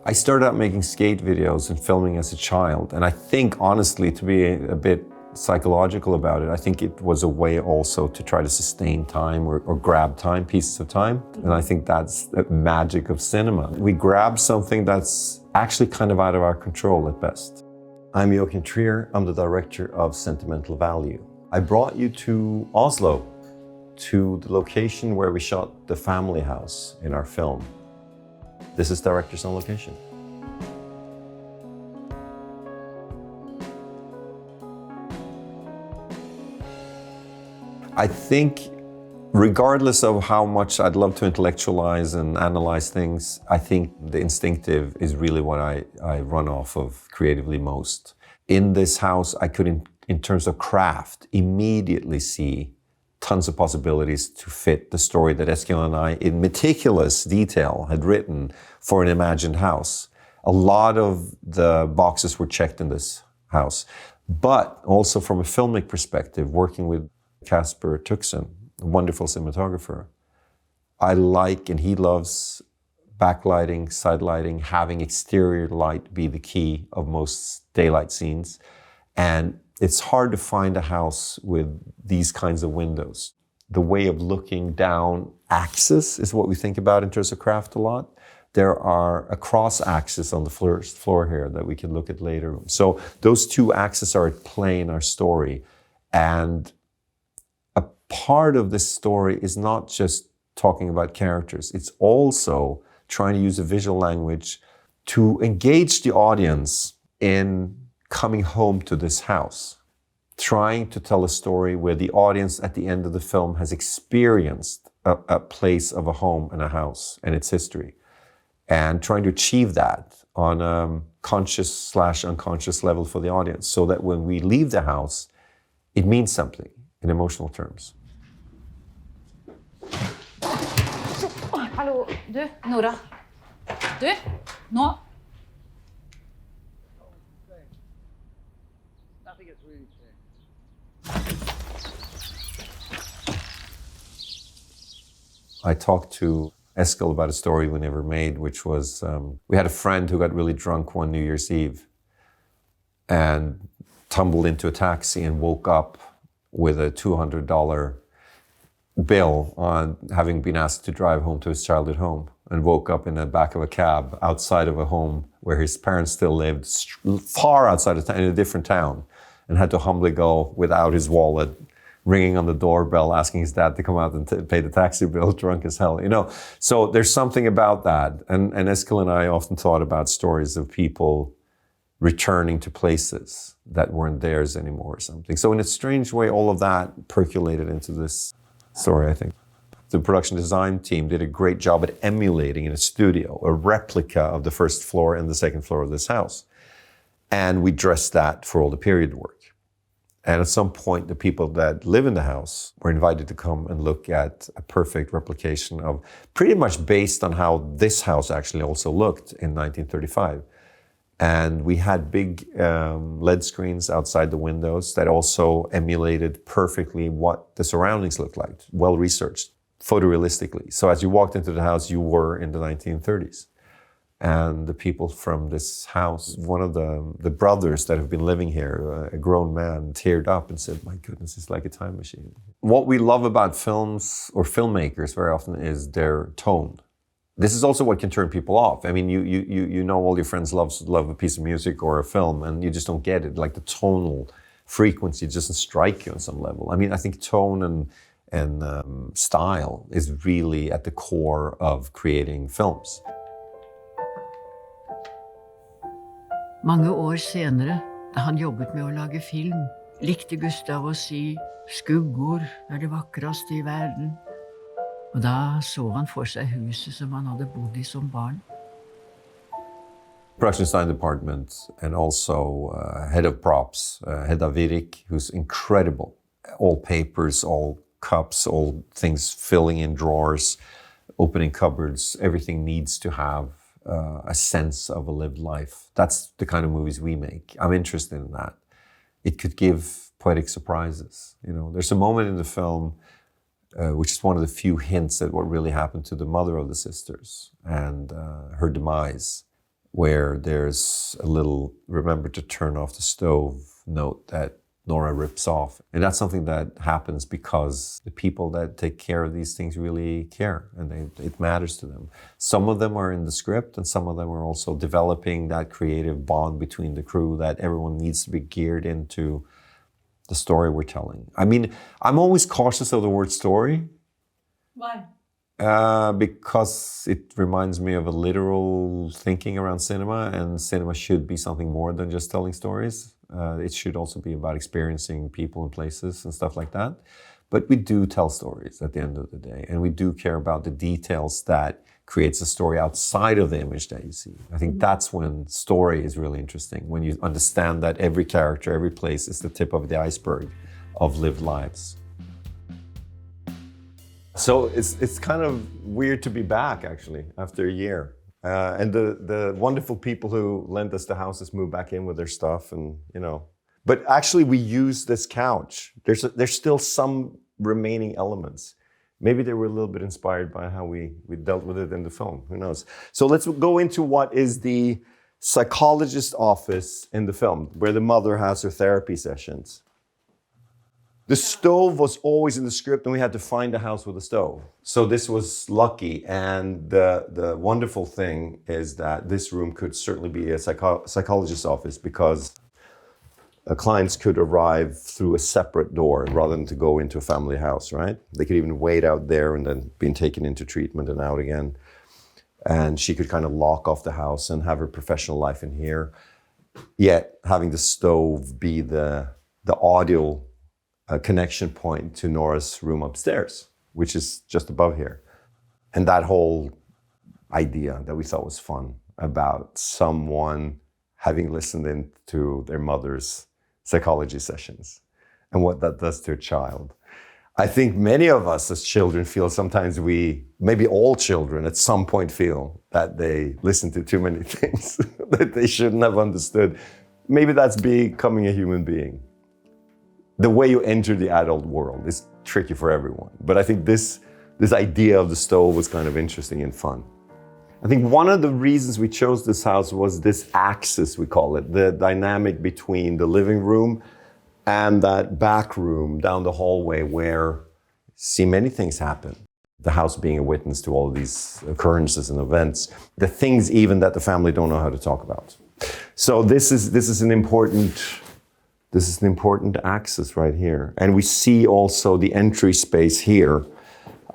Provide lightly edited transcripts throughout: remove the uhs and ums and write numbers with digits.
I started out making skate videos and filming as a child, and I think, honestly, to be a bit psychological about it, I think it was a way also to try to sustain time or grab time, pieces of time. And I think that's the magic of cinema. We grab something that's actually kind of out of our control at best. I'm Joachim Trier. I'm the director of Sentimental Value. I brought you to Oslo, to the location where we shot the family house in our film. This is Directors on Location. I think, regardless of how much I'd love to intellectualize and analyze things, I think the instinctive is really what I run off of creatively most. In this house, I could, in terms of craft, immediately see tons of possibilities to fit the story that Stellan and I, in meticulous detail, had written for an imagined house. A lot of the boxes were checked in this house, but also from a filmic perspective, working with Casper Tuxen, a wonderful cinematographer. I like, and he loves, backlighting, side lighting, having exterior light be the key of most daylight scenes. And it's hard to find a house with these kinds of windows. The way of looking down axis is what we think about in terms of craft a lot. There are a cross axis on the first floor here that we can look at later. So those two axes are at play in our story. And a part of this story is not just talking about characters. It's also trying to use a visual language to engage the audience in coming home to this house, trying to tell a story where the audience at the end of the film has experienced a place of a home and a house and its history, and trying to achieve that on a conscious/unconscious level for the audience, so that when we leave the house, it means something in emotional terms. Hallo, du, Nora. Du, nå. I talked to Eskil about a story we never made, which was, we had a friend who got really drunk one New Year's Eve and tumbled into a taxi and woke up with a $200 bill on having been asked to drive home to his childhood home, and woke up in the back of a cab outside of a home where his parents still lived, far outside of town, in a different town, and had to humbly go without his wallet, ringing on the doorbell, asking his dad to come out and pay the taxi bill, drunk as hell, you know. So there's something about that. And Eskil and I often thought about stories of people returning to places that weren't theirs anymore or something. So in a strange way, all of that percolated into this story, I think. The production design team did a great job at emulating in a studio a replica of the first floor and the second floor of this house. And we dressed that for all the period work. And at some point, the people that live in the house were invited to come and look at a perfect replication of, pretty much based on how this house actually also looked in 1935. And we had big LED screens outside the windows that also emulated perfectly what the surroundings looked like, well researched, photorealistically. So as you walked into the house, you were in the 1930s. And the people from this house, one of the brothers that have been living here, a grown man, teared up and said, "My goodness, it's like a time machine." What we love about films or filmmakers very often is their tone. This is also what can turn people off. I mean, you know all your friends love a piece of music or a film, and you just don't get it. Like the tonal frequency just doesn't strike you on some level. I mean, I think tone and style is really at the core of creating films. Mange år senere, da han jobbet med å lage film, likte Gustav å si «Skuggor er det vakreste i verden». Og da så han for seg huset som han hadde bodd i som barn. Production design department, and also head of props, Hedda Virik, who's incredible. All papers, all cups, all things filling in drawers, opening cupboards, everything needs to have a sense of a lived life. That's the kind of movies we make. I'm interested in that. It could give poetic surprises. You know, there's a moment in the film which is one of the few hints at what really happened to the mother of the sisters and her demise. where there's a little remember to turn off the stove note that Nora rips off. And that's something that happens because the people that take care of these things really care, and it matters to them. Some of them are in the script, and some of them are also developing that creative bond between the crew that everyone needs to be geared into the story we're telling. I mean, I'm always cautious of the word story. Why? Because it reminds me of a literal thinking around cinema, and cinema should be something more than just telling stories. It should also be about experiencing people and places and stuff like that. But we do tell stories at the end of the day, and we do care about the details that creates a story outside of the image that you see. I think that's when story is really interesting, when you understand that every character, every place is the tip of the iceberg of lived lives. So it's kind of weird to be back, actually, after a year. And the wonderful people who lent us the houses moved back in with their stuff, and But actually, we use this couch. There's still some remaining elements. Maybe they were a little bit inspired by how we dealt with it in the film. Who knows? So let's go into what is the psychologist office in the film, where the mother has her therapy sessions. The stove was always in the script, and we had to find a house with a stove. So this was lucky, and the wonderful thing is that this room could certainly be a psychologist's office, because clients could arrive through a separate door rather than to go into a family house, right? They could even wait out there and then being taken into treatment and out again. And she could kind of lock off the house and have her professional life in here, yet having the stove be the audio connection point to Nora's room upstairs, which is just above here. And that whole idea that we thought was fun about someone having listened in to their mother's psychology sessions and what that does to a child. I think many of us as children feel sometimes maybe all children at some point feel that they listen to too many things that they shouldn't have understood. Maybe that's becoming a human being. The way you enter the adult world is tricky for everyone. But I think this idea of the stove was kind of interesting and fun. I think one of the reasons we chose this house was this axis, we call it, the dynamic between the living room and that back room down the hallway where you see many things happen. The house being a witness to all of these occurrences and events, the things even that the family don't know how to talk about. So this is an important axis right here. And we see also the entry space here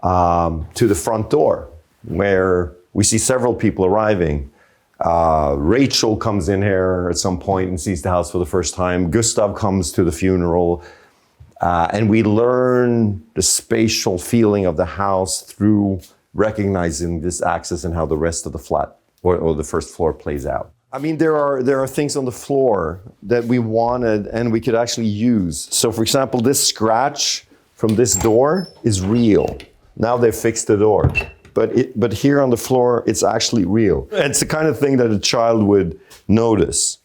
to the front door, where we see several people arriving. Rachel comes in here at some point and sees the house for the first time. Gustav comes to the funeral. And we learn the spatial feeling of the house through recognizing this axis and how the rest of the flat or the first floor plays out. I mean, there are things on the floor that we wanted and we could actually use. So for example, this scratch from this door is real. Now they've fixed the door. But here on the floor, it's actually real. It's the kind of thing that a child would notice.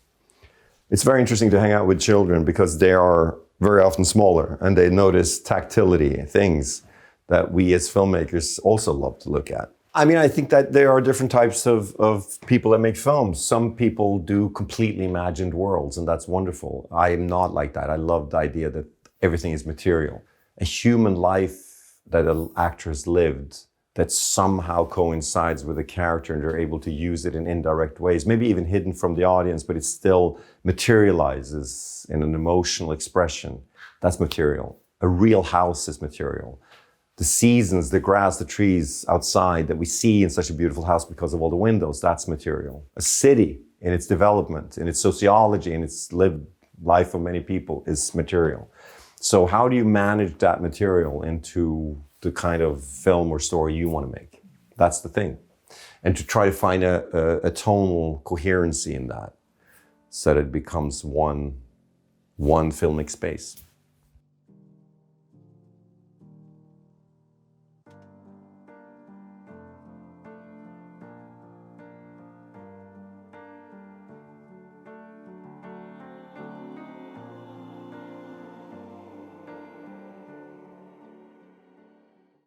It's very interesting to hang out with children because they are very often smaller and they notice tactility, things that we as filmmakers also love to look at. I mean, I think that there are different types of people that make films. Some people do completely imagined worlds, and that's wonderful. I am not like that. I love the idea that everything is material. A human life that an actor has lived that somehow coincides with a character, and they're able to use it in indirect ways, maybe even hidden from the audience, but it still materializes in an emotional expression. That's material. A real house is material. The seasons, the grass, the trees outside that we see in such a beautiful house because of all the windows, that's material. A city in its development, in its sociology, in its lived life of many people is material. So how do you manage that material into the kind of film or story you want to make? That's the thing. And to try to find a tonal coherency in that so that it becomes one filmic space.